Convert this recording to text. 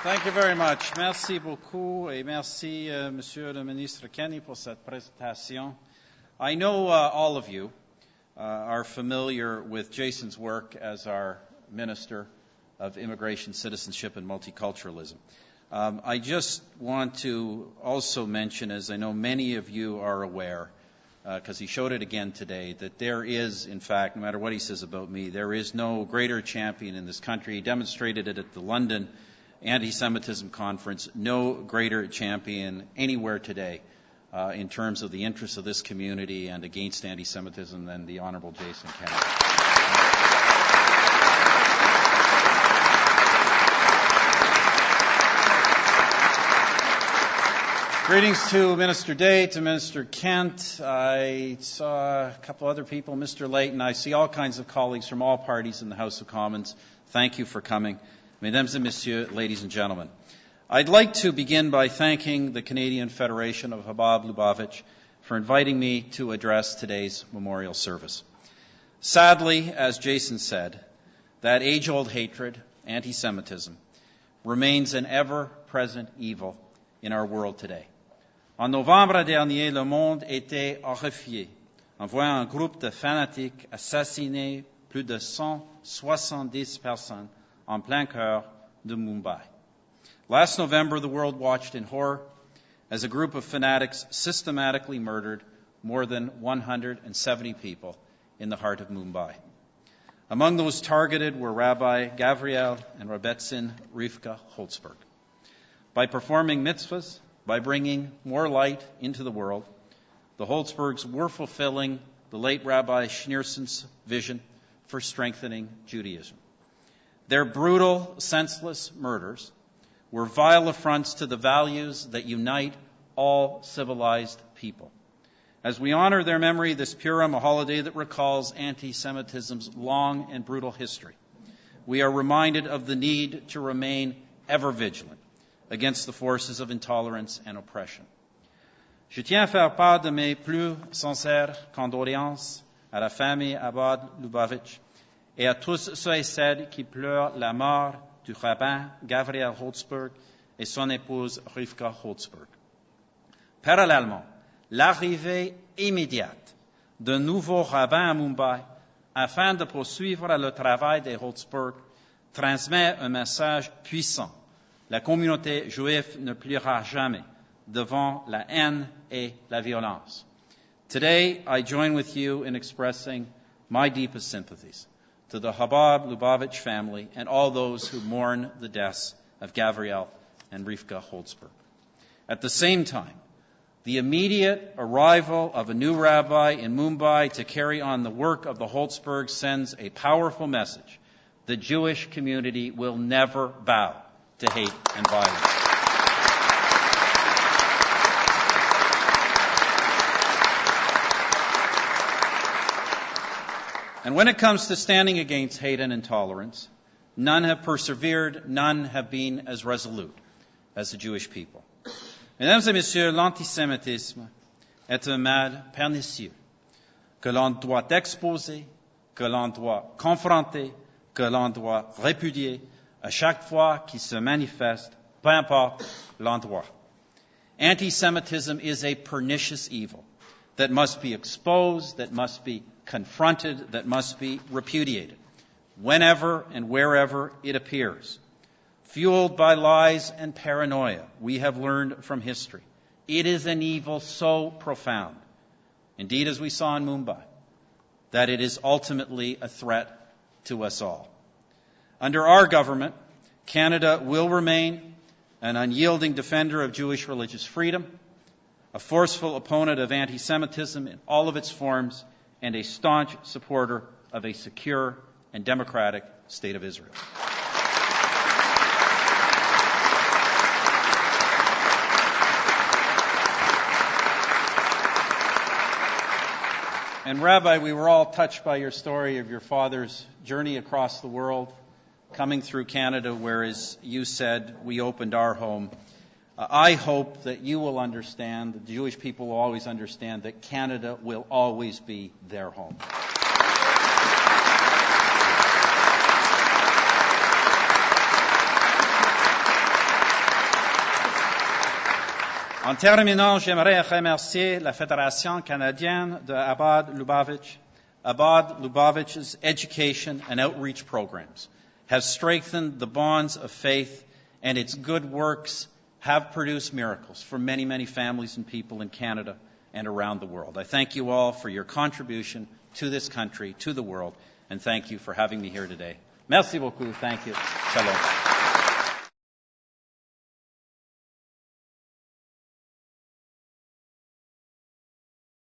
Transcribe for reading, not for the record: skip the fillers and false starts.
Thank you very much. Merci beaucoup et merci, Monsieur le Ministre Kenney, pour cette présentation. I know all of you are familiar with Jason's work as our Minister of Immigration, Citizenship, and Multiculturalism. I just want to also mention, as I know many of you are aware, because he showed it again today, that there is, in fact, no matter what he says about me, there is no greater champion in this country. He demonstrated it at the London Anti-Semitism Conference, no greater champion anywhere today in terms of the interests of this community and against anti-Semitism than the Honorable Jason Kenney. Greetings to Minister Day, to Minister Kent. I saw a couple other people, Mr. Layton. I see all kinds of colleagues from all parties in the House of Commons. Thank you for coming. Mesdames et Messieurs, ladies and gentlemen. I'd like to begin by thanking the Canadian Federation of Chabad Lubavitch for inviting me to address today's memorial service. Sadly, as Jason said, that age-old hatred, anti-Semitism, remains an ever-present evil in our world today. En novembre dernier, le monde était horrifié en voyant un groupe de fanatiques assassiner plus de 170 personnes en plein cœur de Mumbai. Last November, the world watched in horror as a group of fanatics systematically murdered more than 170 people in the heart of Mumbai. Among those targeted were Rabbi Gavriel and Rebbetzin Rivka Holzberg. By performing mitzvahs, by bringing more light into the world, the Holzbergs were fulfilling the late Rabbi Schneerson's vision for strengthening Judaism. Their brutal, senseless murders were vile affronts to the values that unite all civilized people. As we honor their memory this Purim, a holiday that recalls anti-Semitism's long and brutal history, we are reminded of the need to remain ever vigilant against the forces of intolerance and oppression. Je tiens à faire part de mes plus sincères condoléances à la famille Chabad Lubavitch et à tous ceux et celles qui pleurent la mort du rabbin Gavriel Holzberg et son épouse Rivka Holzberg. Parallèlement, l'arrivée immédiate d'un nouveau rabbin à Mumbai afin de poursuivre le travail des Holzberg transmet un message puissant. La communauté juive ne pliera jamais devant la haine et la violence. Today, I join with you in expressing my deepest sympathies to the Chabad Lubavitch family and all those who mourn the deaths of Gavriel and Rivka Holzberg. At the same time, the immediate arrival of a new rabbi in Mumbai to carry on the work of the Holzbergs sends a powerful message. The Jewish community will never bow to hate and violence. And when it comes to standing against hate and intolerance, none have persevered, none have been as resolute as the Jewish people. Mesdames et messieurs, l'antisémitisme est un mal pernicieux que l'on doit exposer, que l'on doit confronter, que l'on doit répudier à chaque fois qu'il se manifeste, peu importe l'endroit. Anti-Semitism is a pernicious evil that must be exposed, that must be confronted, that must be repudiated, whenever and wherever it appears. Fueled by lies and paranoia, we have learned from history. It is an evil so profound, indeed as we saw in Mumbai, that it is ultimately a threat to us all. Under our government, Canada will remain an unyielding defender of Jewish religious freedom, a forceful opponent of anti-Semitism in all of its forms, and a staunch supporter of a secure and democratic state of Israel. And Rabbi, we were all touched by your story of your father's journey across the world, coming through Canada, where, as you said, we opened our home. I hope that you will understand, the Jewish people will always understand, that Canada will always be their home. En terminant, j'aimerais remercier la Fédération canadienne de Abad Lubavitch. Abad Lubavitch's education and outreach programs have strengthened the bonds of faith, and its good works have produced miracles for many, many families and people in Canada and around the world. I thank you all for your contribution to this country, to the world, and thank you for having me here today. Merci beaucoup. Thank you. Shalom.